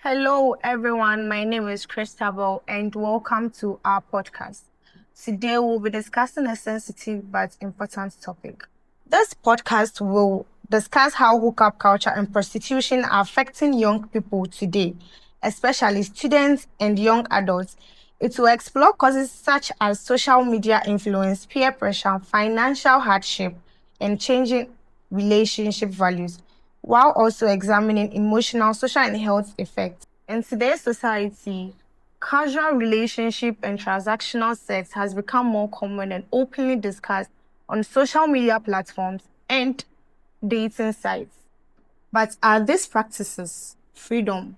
Hello, everyone. My name is Christabel, and welcome to our podcast. Today, we'll be discussing a sensitive but important topic. This podcast will discuss how hookup culture and prostitution are affecting young people today, especially students and young adults. It will explore causes such as social media influence, peer pressure, financial hardship, and changing relationship values, while also examining emotional, social, and health effects. In today's society, casual relationship and transactional sex has become more common and openly discussed on social media platforms and dating sites. But are these practices freedom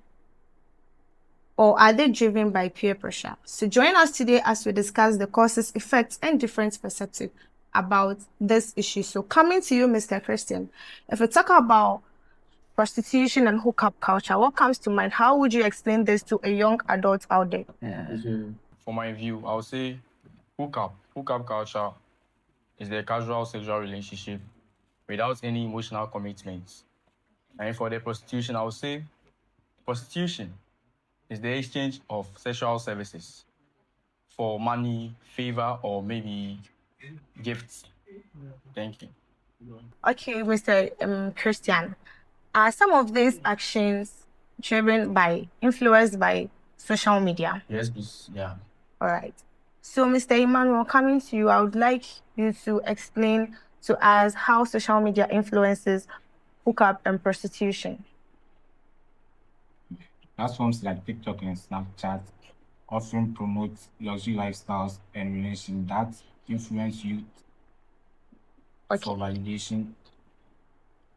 or are they driven by peer pressure? So join us today as we discuss the causes, effects, and different perspectives about this issue. So coming to you, Mr. Christian, if we talk about prostitution and hookup culture, what comes to mind? How would you explain this to a young adult out there? For my view, I would say hookup culture is the casual sexual relationship without any emotional commitment. And for the prostitution, I would say prostitution is the exchange of sexual services for money, favor, or maybe gifts. Thank you. Okay, Mr. Christian, are some of these actions driven by, influenced by social media? Yes, please. Yeah. All right. So, Mr. Emmanuel, coming to you, I would like you to explain to us how social media influences hookup and prostitution. Platforms like TikTok and Snapchat often promote luxury lifestyles and relations that influence youth for Okay. validation.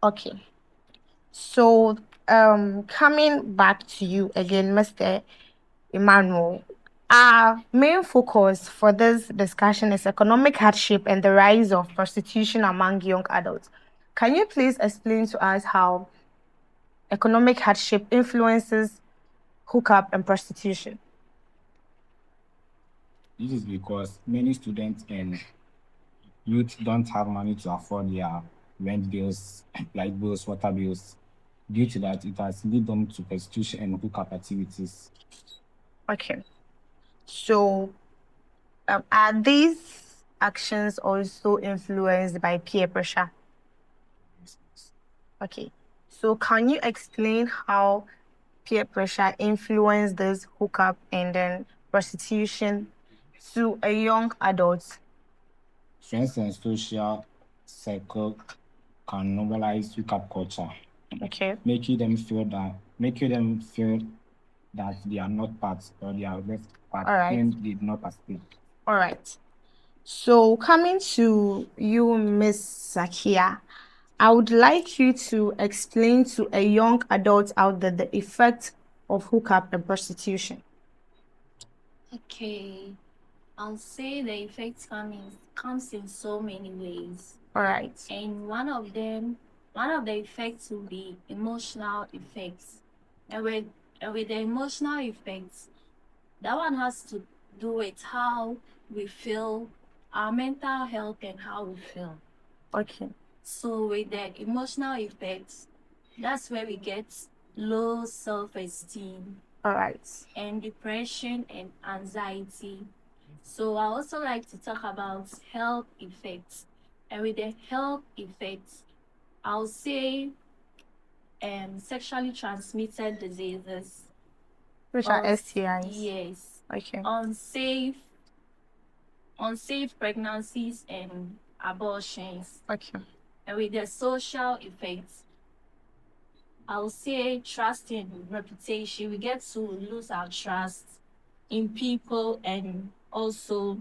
Okay. So, coming back to you again, Mr. Emmanuel, our main focus for this discussion is economic hardship and the rise of prostitution among young adults. Can you please explain to us how economic hardship influences hookup and prostitution? This is because many students and youth don't have money to afford their rent bills, light bills, water bills. Due to that, it has led them to prostitution and hookup activities. Okay. So, are these actions also influenced by peer pressure? Okay. So, can you explain how peer pressure influence this hookup and then prostitution to a young adult? Friends and social circle can normalize hookup culture, Okay. making them feel that they are not part or they are left part All right. when they did not participate. All right. So, coming to you, Miss Sakia, I would like you to explain to a young adult out there the effect of hookup and prostitution. Okay, I'll say the effect comes in so many ways, All right. and one of the effects will be emotional effects, and with the emotional effects, that one has to do with how we feel, our mental health, and how we feel. Okay. So with the emotional effects, that's where we get low self-esteem All right. and depression and anxiety. So I also like to talk about health effects. And with the health effects, I'll say sexually transmitted diseases. Which are uns- STIs. Yes. Okay. Unsafe pregnancies and abortions. Okay. And with the social effects, I'll say trust and reputation. We get to lose our trust in people, and also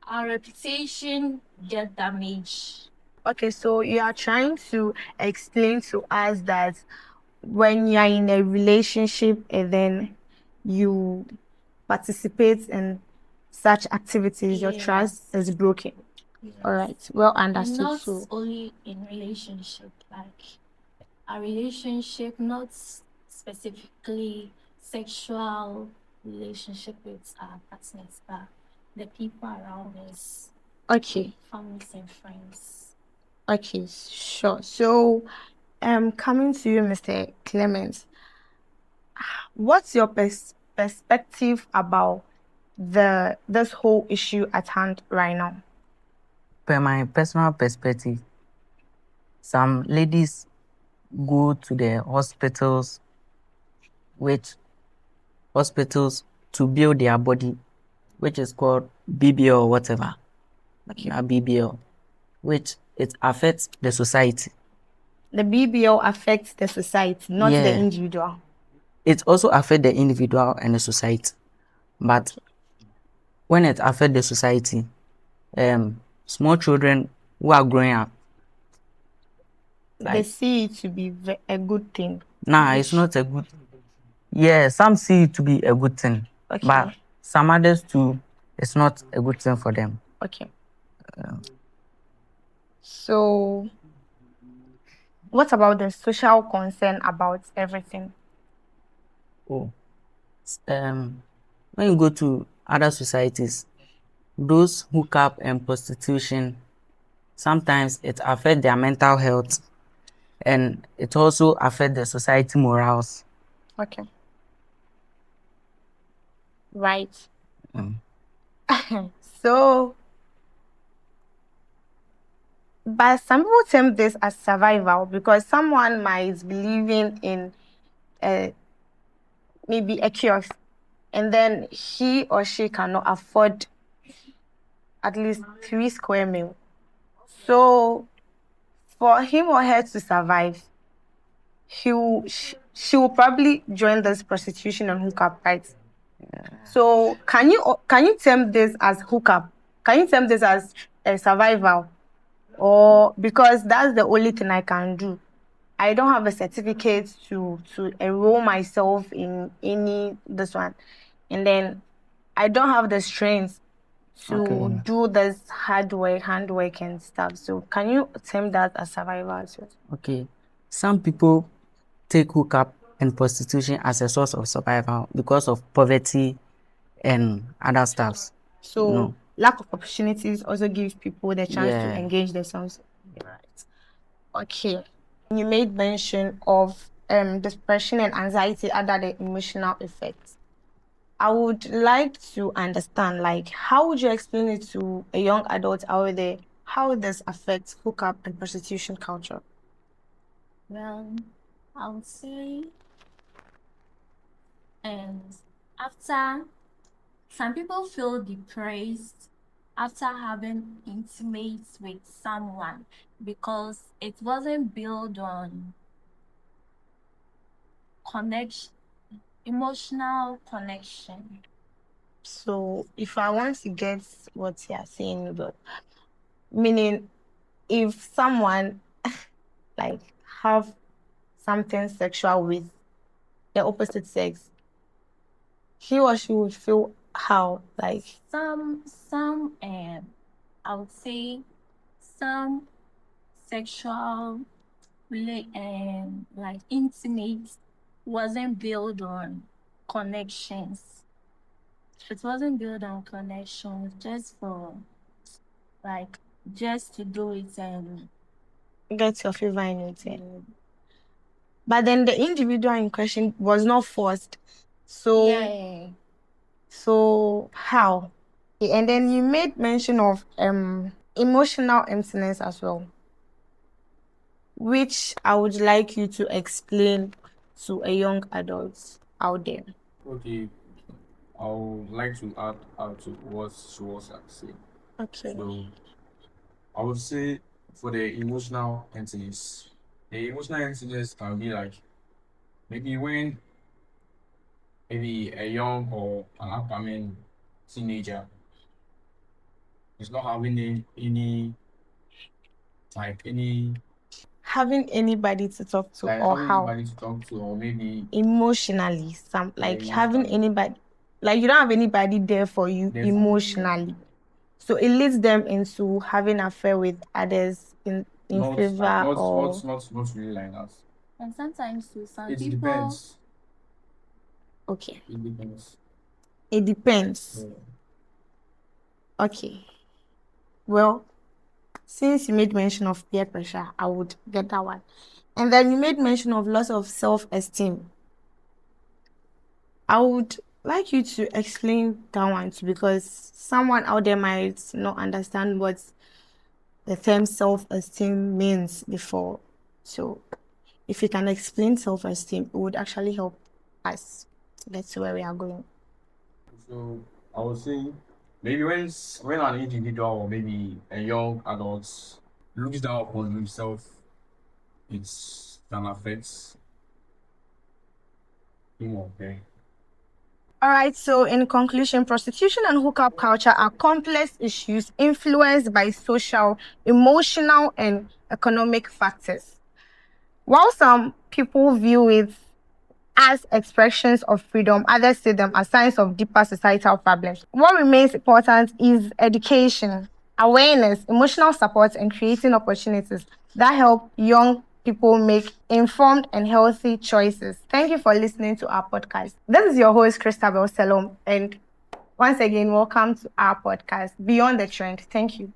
our reputation get damaged. Okay, so you are trying to explain to us that when you're in a relationship and then you participate in such activities, your trust is broken. All right, well And understood. not So, only in relationship, like a relationship, not specifically sexual relationship with our partners, but the people around us, okay, families and friends. okay, sure. So, coming to you, Mr. Clement, What's your perspective about this whole issue at hand right now? Per my personal perspective, some ladies go to the hospitals to build their body, which is called BBL or whatever. Okay. BBL, which it affects the society. The BBL affects the society, not the individual. It also affects the individual and the society. But when it affects the society, small children who are growing up, they see it to be a good thing. Nah, it's not a good. Yeah, some see it to be a good thing, but some others too, it's not a good thing for them. Okay. So, what about the social concern about everything? Oh, when you go to other societies, those hookup and prostitution, sometimes it affects their mental health, and it also affects the society morals. Okay. Right. So, but some people term this as survival because someone might be living in maybe a kiosk and then he or she cannot afford at least 3 square meal. So, for him or her to survive, she will probably join this prostitution and hookup, right? So can you term this as hookup? Can you term this as a survival? Or because that's the only thing I can do. I don't have a certificate to enroll myself in any this one. And then I don't have the strength to do this handwork and stuff. So can you term that as survival as well? Okay. Some people take hookup and prostitution as a source of survival because of poverty and other stuffs. So lack of opportunities also gives people the chance to engage themselves. Right. Okay. You made mention of depression and anxiety under the emotional effects. I would like to understand, like, how would you explain it to a young adult out there, how this affects hookup and prostitution culture? Well, I would say, and after some people feel depressed after having intimates with someone because it wasn't built on connection, emotional connection. So, if I want to get what you are saying about, meaning if someone like have something sexual with the opposite sex, he or she would feel how, like some I would say some sexual like intimate wasn't built on connections. It wasn't built on connections just for like just to do it and get your favor in it. But then the individual in question was not forced. So so how? And then you made mention of emotional emptiness as well, which I would like you to explain to a young adult out there. Okay, I would like to add to what she was saying. Okay. So I would say for the emotional emptiness can be like maybe when maybe a young or an upcoming teenager is not having any Having anybody to talk to, like or having how anybody to talk to, or maybe emotionally, some like having emotionally. anybody, like you don't have anybody there for you There for you, emotionally. So it leads them into having affair with others in not favor or not really like that. and sometimes too, some It people depends. okay. It depends. It depends. Okay. Well, since you made mention of peer pressure, I would get that one. And then you made mention of loss of self-esteem. I would like you to explain that one too, because someone out there might not understand what the term self-esteem means before. So if you can explain self-esteem, it would actually help us to get to where we are going. So I would say maybe when an individual or maybe a young adult looks down upon himself, it can affect him or her. All right, so in conclusion, prostitution and hookup culture are complex issues influenced by social, emotional, and economic factors. While some people view it as expressions of freedom, others see them as signs of deeper societal problems. What remains important is education, awareness, emotional support, and creating opportunities that help young people make informed and healthy choices. Thank you for listening to our podcast. This is your host, Christabel Salom, and once again, welcome to our podcast, Beyond the Trend. Thank you.